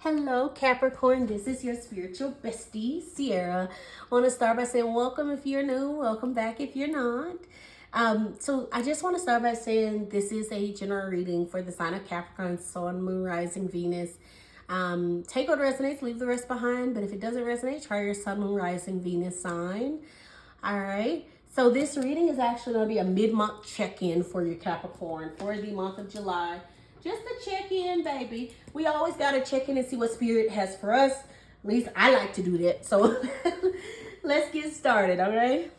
Hello, Capricorn. This is your spiritual bestie, Ciara. I want to start by saying welcome if you're new, welcome back if you're not. So I just want to start by saying this is a general reading for the sign of Capricorn, Sun, Moon, Rising, Venus. Take what resonates, leave the rest behind. But if it doesn't resonate, try your Sun, Moon, Rising, Venus sign. All right. So this reading is actually going to be a mid-month check-in for your Capricorn for the month of July. Just a check-in, baby. We always got to check in and see what Spirit has for us. At least I like to do that. So let's get started, all right?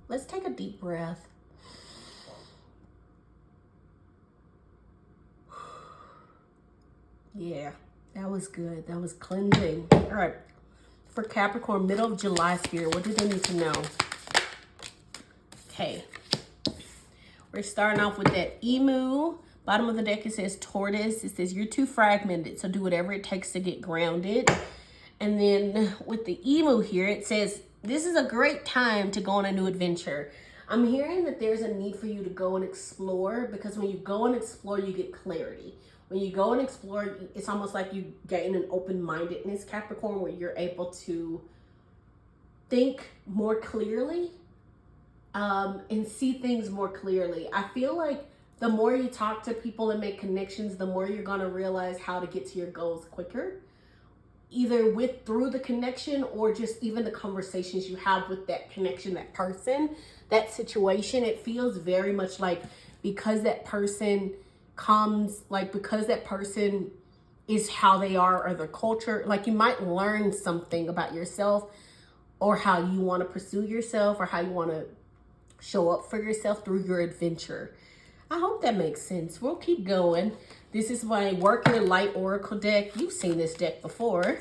Let's take a deep breath. Yeah, that was good. That was cleansing. All right. For Capricorn, middle of July, Spirit, what do they need to know? Okay. We're starting off with that emu. Bottom of the deck, it says tortoise. It says you're too fragmented, so do whatever it takes to get grounded. And then with the emu here, it says this is a great time to go on a new adventure. I'm hearing that there's a need for you to go and explore, because when you go and explore, you get clarity. When you go and explore, it's almost like you gain an open-mindedness, Capricorn, where you're able to think more clearly. And see things more clearly. I feel like the more you talk to people and make connections, the more you're going to realize how to get to your goals quicker, either through the connection or just even the conversations you have with that connection, that person, that situation. It feels very much like because that person because that person is how they are or their culture, like you might learn something about yourself or how you want to pursue yourself or how you want to show up for yourself through your adventure. I hope that makes sense. We'll keep going. This is my Work Your Light Oracle deck. You've seen this deck before.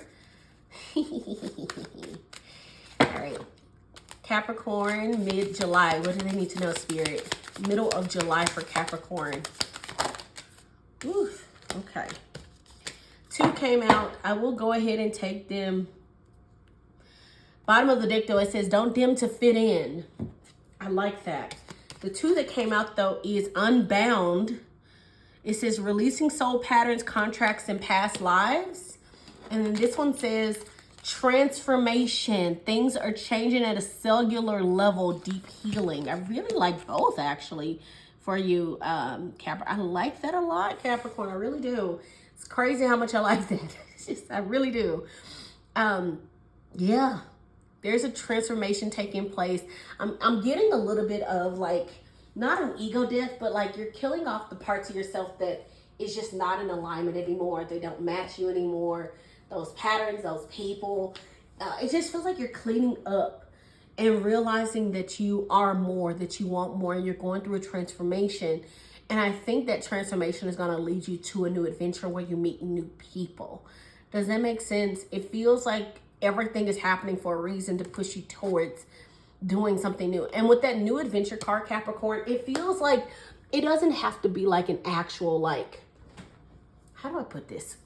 All right. Capricorn, mid-July. What do they need to know, Spirit? Middle of July for Capricorn. Oof. Okay. 2 came out. I will go ahead and take them. Bottom of the deck, though, it says don't dim to fit in. I like that. The 2 that came out, though, is Unbound. It says releasing soul patterns, contracts, and past lives. And then this one says transformation. Things are changing at a cellular level, deep healing. I really like both, actually, for you, Capricorn. I like that a lot, Capricorn. I really do. It's crazy how much I like that. I really do. Yeah. There's a transformation taking place. I'm getting a little bit of like, not an ego death, but like you're killing off the parts of yourself that is just not in alignment anymore. They don't match you anymore. Those patterns, those people. It just feels like you're cleaning up and realizing that you are more, that you want more, and you're going through a transformation. And I think that transformation is going to lead you to a new adventure where you meet new people. Does that make sense? It feels like everything is happening for a reason to push you towards doing something new. And with that new adventure card, Capricorn, it feels like it doesn't have to be like an actual, like, how do I put this?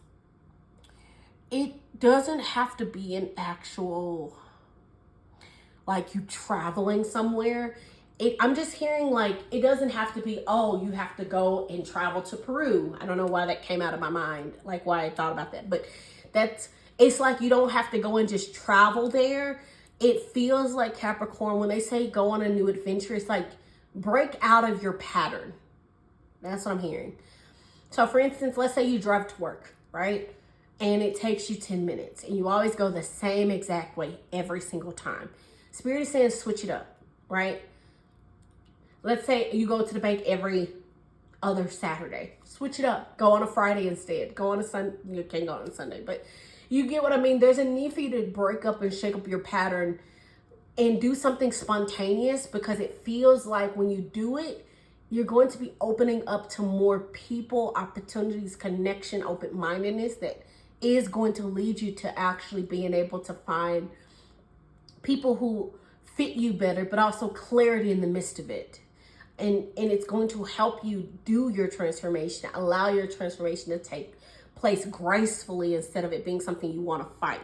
It doesn't have to be an actual, like you traveling somewhere. I'm just hearing like, it doesn't have to be, oh, you have to go and travel to Peru. I don't know why that came out of my mind, like why I thought about that, but it's like you don't have to go and just travel there. It feels like, Capricorn, when they say go on a new adventure, it's like break out of your pattern. That's what I'm hearing. So for instance, let's say you drive to work, right? And it takes you 10 minutes and you always go the same exact way every single time. Spirit is saying switch it up, right? Let's say you go to the bank every other Saturday. Switch it up. Go on a Friday instead. Go on a Sunday. You can't go on a Sunday, but you get what I mean? There's a need for you to break up and shake up your pattern and do something spontaneous, because it feels like when you do it, you're going to be opening up to more people, opportunities, connection, open-mindedness that is going to lead you to actually being able to find people who fit you better, but also clarity in the midst of it. And it's going to help you do your transformation, allow your transformation to take place gracefully instead of it being something you want to fight.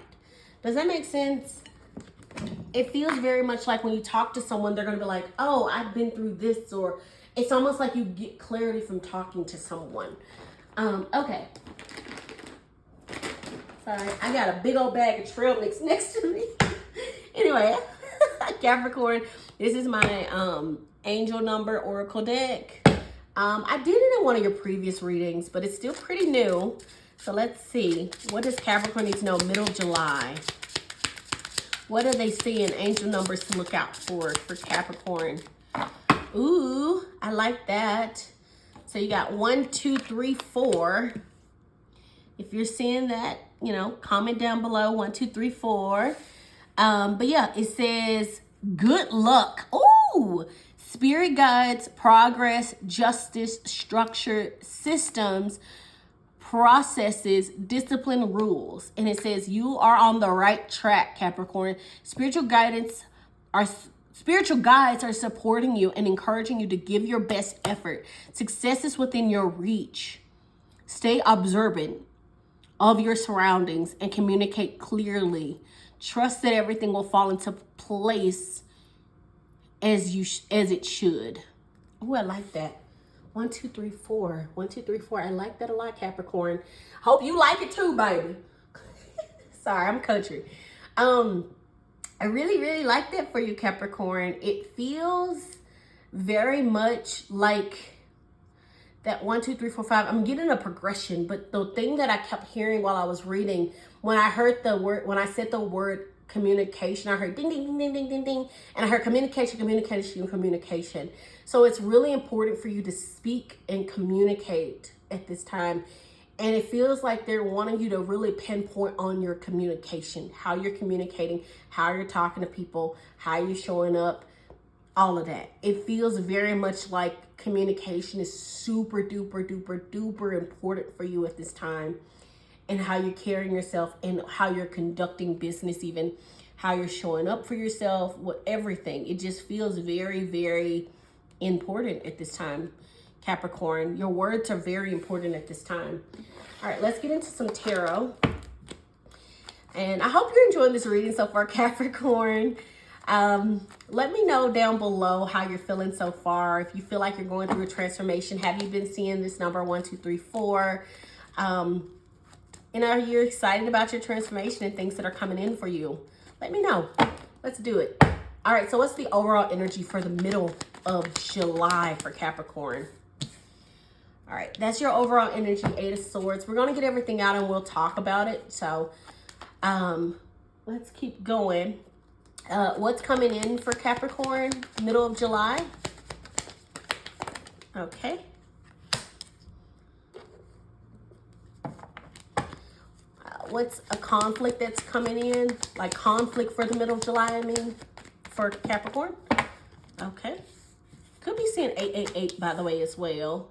Does that make sense? It feels very much like when you talk to someone, they're going to be like, oh, I've been through this, or it's almost like you get clarity from talking to someone. Okay. Sorry, I got a big old bag of trail mix next to me. Anyway, Capricorn, this is my angel number oracle deck. I did it in one of your previous readings, but it's still pretty new. So let's see. What does Capricorn need to know middle of July? What are they seeing? Angel numbers to look out for Capricorn. Ooh, I like that. So you got 1, 2, 3, 4. If you're seeing that, you know, comment down below. 1, 2, 3, 4. But yeah, it says good luck. Ooh, spirit guides, progress, justice, structure, systems, processes, discipline, rules. And it says you are on the right track, Capricorn. Spiritual guides are supporting you and encouraging you to give your best effort. Success is within your reach. Stay observant of your surroundings and communicate clearly. Trust that everything will fall into place as it should. Oh, I like that. 1, 2, 3, 4. 1, 2, 3, 4. I like that a lot, Capricorn. Hope you like it too, baby. Sorry, I'm country. I really, really like that for you, Capricorn. It feels very much like that 1, 2, 3, 4, 5. I'm getting a progression, but the thing that I kept hearing while I was reading, when I heard the word, when I said the word communication, I heard ding, ding, ding, ding, ding, ding, ding, and I heard communication, communication, communication. So it's really important for you to speak and communicate at this time. And it feels like they're wanting you to really pinpoint on your communication, how you're communicating, how you're talking to people, how you're showing up, all of that. It feels very much like communication is super duper duper duper important for you at this time, and how you're carrying yourself and how you're conducting business, even how you're showing up for yourself, everything. It just feels very, very important at this time, Capricorn. Your words are very important at this time. All right, let's get into some tarot. And I hope you're enjoying this reading so far, Capricorn. Let me know down below how you're feeling so far. If you feel like you're going through a transformation, have you been seeing this number 1, 2, 3, 4? And are you excited about your transformation and things that are coming in for you? Let me know. Let's do it. All right, so what's the overall energy for the middle of July for Capricorn? All right, that's your overall energy, 8 of Swords. We're going to get everything out and we'll talk about it. So let's keep going. What's coming in for Capricorn, middle of July? Okay. What's a conflict that's coming in? Like conflict for the middle of July, I mean, for Capricorn? Okay. Could be seeing 888, by the way, as well.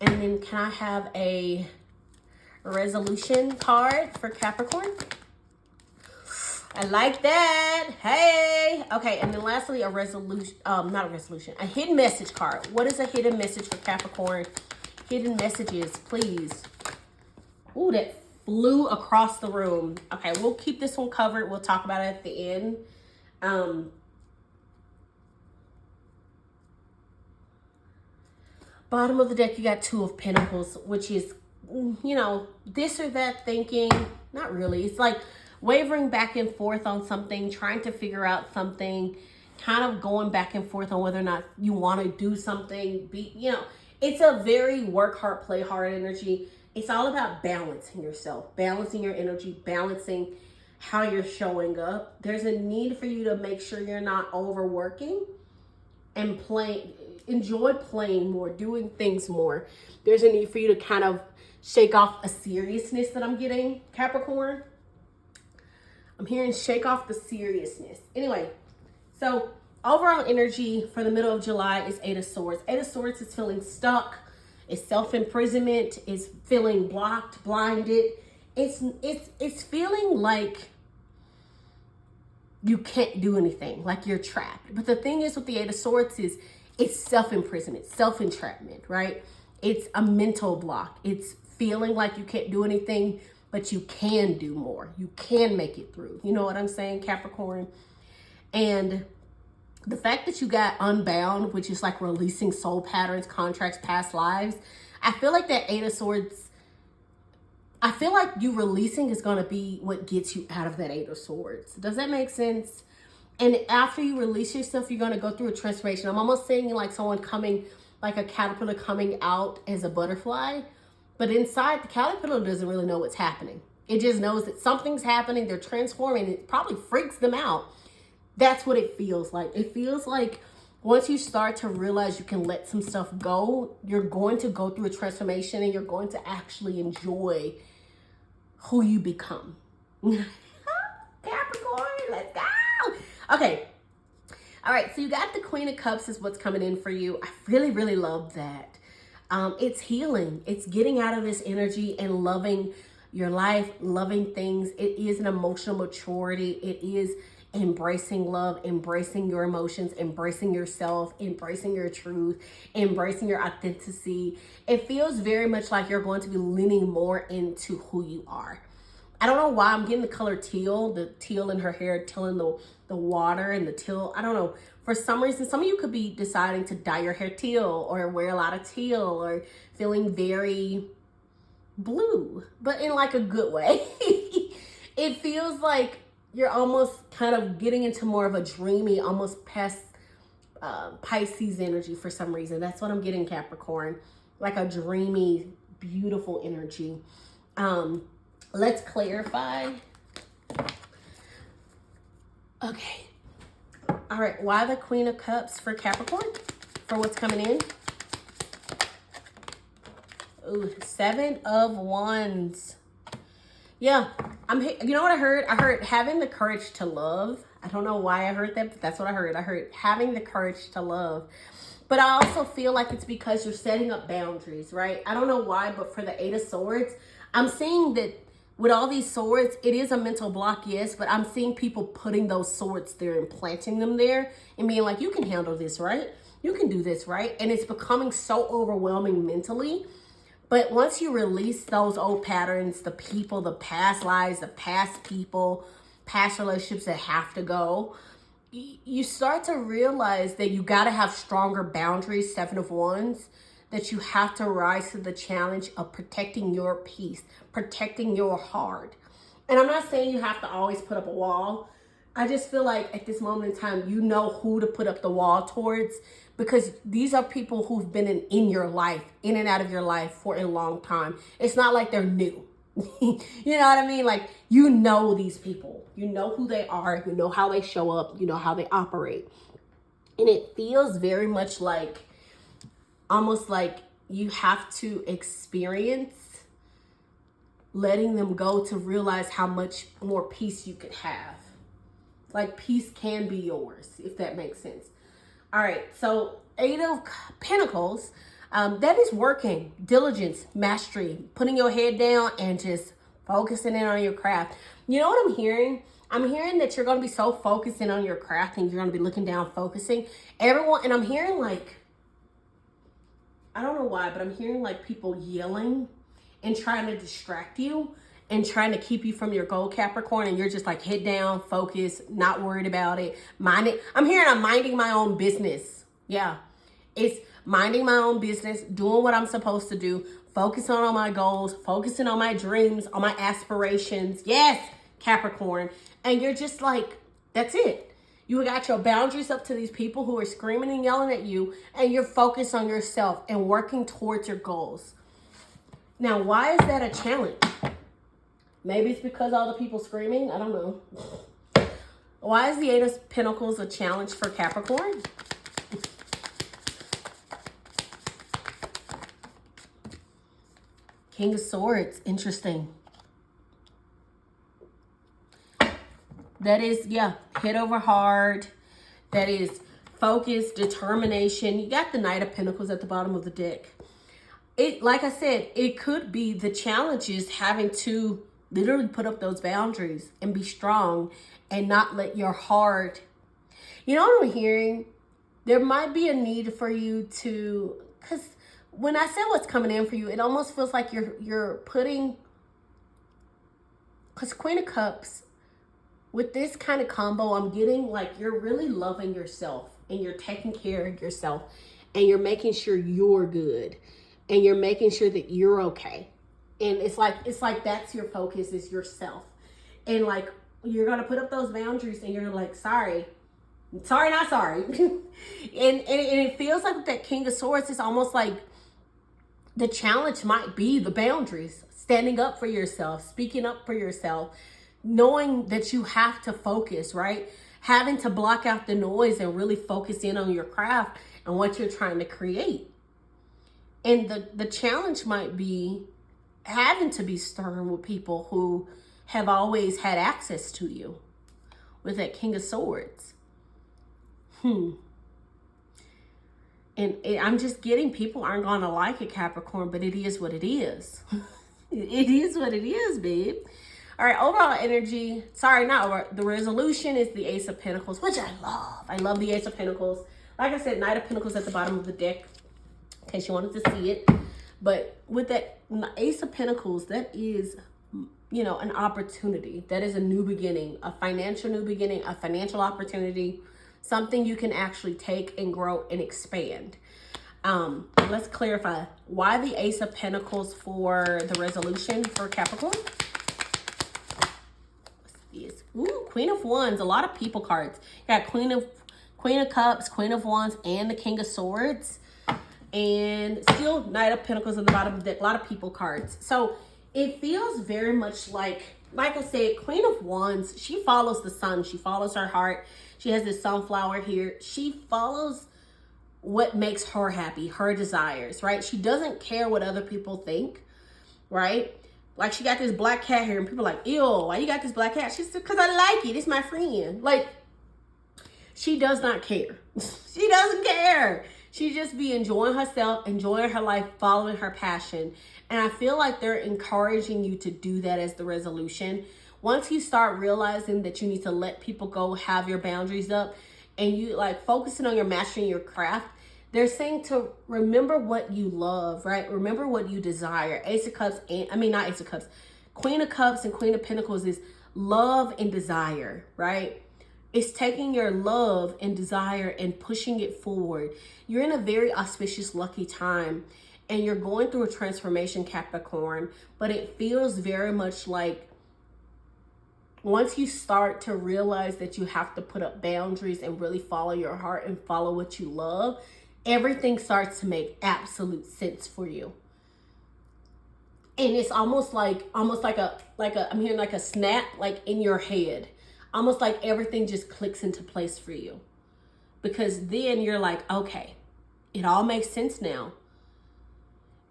And then can I have a resolution card for Capricorn? I like that. Hey. Okay, and then lastly, a resolution, not a resolution, a hidden message card. What is a hidden message for Capricorn? Hidden messages, please. Ooh, that flew across the room. Okay, we'll keep this one covered. We'll talk about it at the end. Bottom of the deck, you got 2 of Pentacles, which is, you know, this or that thinking. Not really. It's like wavering back and forth on something, trying to figure out something, kind of going back and forth on whether or not you want to do something. You know, it's a very work hard, play hard energy. It's all about balancing yourself, balancing your energy, balancing how you're showing up. There's a need for you to make sure you're not overworking and enjoy playing more, doing things more. There's a need for you to kind of shake off a seriousness that I'm getting, Capricorn. I'm hearing shake off the seriousness. Anyway, so overall energy for the middle of July is 8 of Swords. 8 of Swords is feeling stuck. It's self-imprisonment. It's feeling blocked, blinded. It's feeling like you can't do anything, like you're trapped. But the thing is with the 8 of Swords is it's self-imprisonment, self-entrapment, right? It's a mental block. It's feeling like you can't do anything, but you can do more. You can make it through. You know what I'm saying, Capricorn? And the fact that you got Unbound, which is like releasing soul patterns, contracts, past lives, I feel like that Eight of Swords, I feel like you releasing is going to be what gets you out of that Eight of Swords. Does that make sense? And after you release yourself, you're going to go through a transformation. I'm almost seeing like someone coming, like a caterpillar coming out as a butterfly. But inside, the caterpillar doesn't really know what's happening. It just knows that something's happening. They're transforming. It probably freaks them out. That's what it feels like. It feels like once you start to realize you can let some stuff go, you're going to go through a transformation and you're going to actually enjoy who you become. Capricorn, let's go. Okay. All right. So you got the Queen of Cups is what's coming in for you. I really, really love that. It's healing. It's getting out of this energy and loving your life, loving things. It is an emotional maturity. It is embracing love, embracing your emotions, embracing yourself, embracing your truth, embracing your authenticity. It feels very much like you're going to be leaning more into who you are. I don't know why I'm getting the color teal, the teal in her hair, teal in the water and the teal. I don't know. For some reason, some of you could be deciding to dye your hair teal or wear a lot of teal or feeling very blue, but in like a good way. It feels like you're almost kind of getting into more of a dreamy, almost past Pisces energy for some reason. That's what I'm getting, Capricorn. Like a dreamy, beautiful energy. Let's clarify. Okay. All right. Why the Queen of Cups for Capricorn? For what's coming in? Ooh, Seven of Wands. Yeah. You know what I heard? I heard having the courage to love. I don't know why I heard that, but that's what I heard. I heard having the courage to love. But I also feel like it's because you're setting up boundaries, right? I don't know why, but for the Eight of Swords, I'm seeing that with all these swords, it is a mental block, yes, but I'm seeing people putting those swords there and planting them there and being like, you can handle this, right? You can do this, right? And it's becoming so overwhelming mentally. But once you release those old patterns, the people, the past lives, the past people, past relationships that have to go, you start to realize that you got to have stronger boundaries, Seven of Wands, that you have to rise to the challenge of protecting your peace, protecting your heart. And I'm not saying you have to always put up a wall. I just feel like at this moment in time, you know who to put up the wall towards, because these are people who've been in your life, in and out of your life for a long time. It's not like they're new. You know what I mean? Like, you know these people. You know who they are. You know how they show up. You know how they operate. And it feels very much like, almost like you have to experience letting them go to realize how much more peace you could have. Like, peace can be yours, if that makes sense. All right, so Eight of Pentacles, that is working, diligence, mastery, putting your head down and just focusing in on your craft. You know what I'm hearing? I'm hearing that you're going to be so focused in on your craft and you're going to be looking down, focusing. Everyone, and I'm hearing like, I don't know why, but I'm hearing like people yelling and trying to distract you and trying to keep you from your goal, Capricorn, and you're just like head down, focus, not worried about it. Mind it. I'm hearing I'm minding my own business. Yeah. It's minding my own business, doing what I'm supposed to do, focusing on my goals, focusing on my dreams, on my aspirations. Yes, Capricorn. And you're just like, that's it. You got your boundaries up to these people who are screaming and yelling at you, and you're focused on yourself and working towards your goals. Now, why is that a challenge? Maybe it's because all the people screaming. I don't know. Why is the Eight of Pentacles a challenge for Capricorn? King of Swords. Interesting. That is, yeah, hit over hard. That is focus, determination. You got the Knight of Pentacles at the bottom of the deck. It, like I said, it could be the challenges having to literally put up those boundaries and be strong and not let your heart, you know what I'm hearing? There might be a need for you to, because when I say what's coming in for you, it almost feels like you're putting, because Queen of Cups, with this kind of combo, I'm getting like you're really loving yourself and you're taking care of yourself and you're making sure you're good. and you're making sure that you're okay. And it's like that's your focus, is yourself. And like, you're gonna put up those boundaries, and you're like, sorry, not sorry. and it feels like with that King of Swords, it's almost like the challenge might be the boundaries, standing up for yourself, speaking up for yourself, knowing that you have to focus, right? Having to block out the noise and really focus in on your craft and what you're trying to create. And the challenge might be having to be stern with people who have always had access to you with that King of Swords. And I'm just getting, people aren't going to like it, Capricorn, but it is what it is. It is what it is, babe. All right, overall energy. Sorry, not over. The resolution is the Ace of Pentacles, which I love. I love the Ace of Pentacles. Like I said, Knight of Pentacles at the bottom of the deck, in case you wanted to see it. But with that Ace of Pentacles, that is, you know, an opportunity. That is a new beginning, a financial new beginning, a financial opportunity, something you can actually take and grow and expand. Let's clarify why the Ace of Pentacles for the resolution for Capricorn. Ooh, Queen of Wands, a lot of people cards. You got Queen of Cups, Queen of Wands, and the King of Swords. And still Knight of Pentacles at the bottom of the deck, a lot of people cards. So it feels very much like I said, Queen of Wands, she follows the sun. She follows her heart. She has this sunflower here. She follows what makes her happy, her desires, right? She doesn't care what other people think, right? Like, she got this black cat here, and people are like, ew, why you got this black cat? She said, because I like it. It's my friend. Like, she does not care. She doesn't care. She just be enjoying herself, enjoying her life, following her passion. And I feel like they're encouraging you to do that as the resolution. Once you start realizing that you need to let people go, have your boundaries up, and you like focusing on your mastering your craft, they're saying to remember what you love, right? Remember what you desire. Ace of Cups, not Ace of Cups. Queen of Cups and Queen of Pentacles is love and desire, right? It's taking your love and desire and pushing it forward. You're in a very auspicious, lucky time, and you're going through a transformation, Capricorn, but it feels very much like once you start to realize that you have to put up boundaries and really follow your heart and follow what you love, everything starts to make absolute sense for you. And it's almost like a I'm hearing like a snap, like in your head. Almost like everything just clicks into place for you. Because then you're like, okay, it all makes sense now.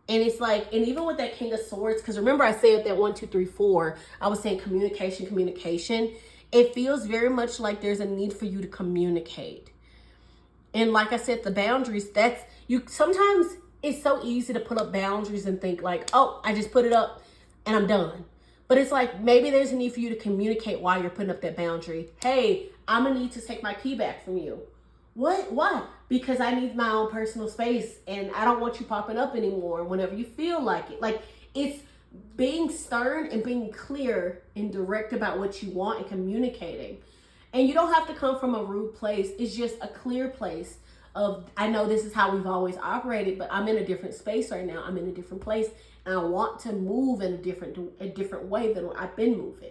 And it's like, and even with that King of Swords, because remember I said that 1, 2, 3, 4, I was saying communication. It feels very much like there's a need for you to communicate. And like I said, the boundaries, sometimes it's so easy to put up boundaries and think like, oh, I just put it up and I'm done. But it's like, maybe there's a need for you to communicate while you're putting up that boundary. Hey, I'm gonna need to take my key back from you. What? Why? Because I need my own personal space and I don't want you popping up anymore whenever you feel like it. Like, it's being stern and being clear and direct about what you want and communicating. And you don't have to come from a rude place. It's just a clear place of, I know this is how we've always operated, but I'm in a different space right now. I'm in a different place. And I want to move in a different way than I've been moving.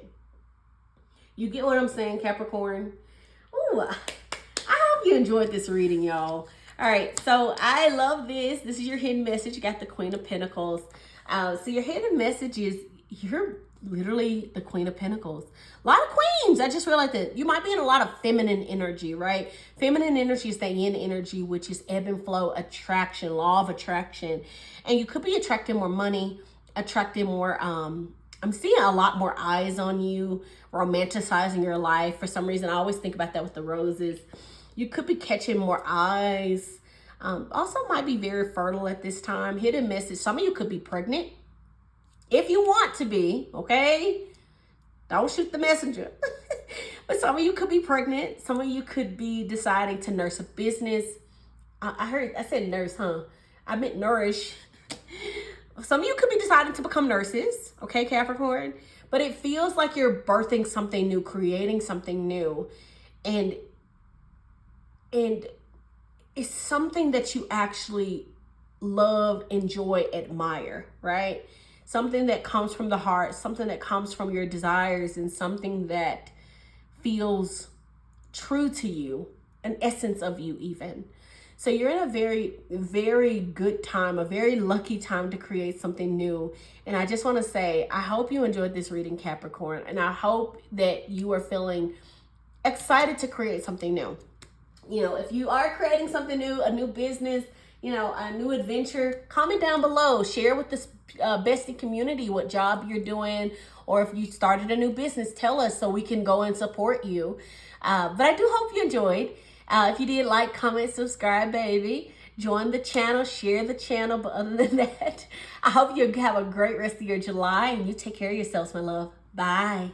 You get what I'm saying, Capricorn? Ooh, I hope you enjoyed this reading, y'all. All right, so I love this. This is your hidden message. You got the Queen of Pentacles. So your hidden message is you're literally the Queen of Pentacles. A lot of queens. I just realized that you might be in a lot of feminine energy, right? Feminine energy is the yin energy, which is ebb and flow, attraction, law of attraction. And you could be attracting more money, attracting more, I'm seeing a lot more eyes on you, romanticizing your life. For some reason, I always think about that with the roses. You could be catching more eyes. Also might be very fertile at this time. Hidden message. Some of you could be pregnant. If you want to be, okay? Don't shoot the messenger. But some of you could be pregnant. Some of you could be deciding to nurse a business. I said nurse, huh? I meant nourish. Some of you could be deciding to become nurses, okay, Capricorn? But it feels like you're birthing something new, creating something new. And it's something that you actually love, enjoy, admire, right? Something that comes from the heart, something that comes from your desires, and something that feels true to you, an essence of you even. So you're in a very, very good time, a very lucky time to create something new. And I just want to say, I hope you enjoyed this reading, Capricorn, and I hope that you are feeling excited to create something new. You know, if you are creating something new, a new business, you know, a new adventure, comment down below. Share with this bestie community what job you're doing, or if you started a new business, tell us so we can go and support you. But I do hope you enjoyed. If you did, like, comment, subscribe, baby. Join the channel, share the channel. But other than that, I hope you have a great rest of your July, and you take care of yourselves, my love. Bye.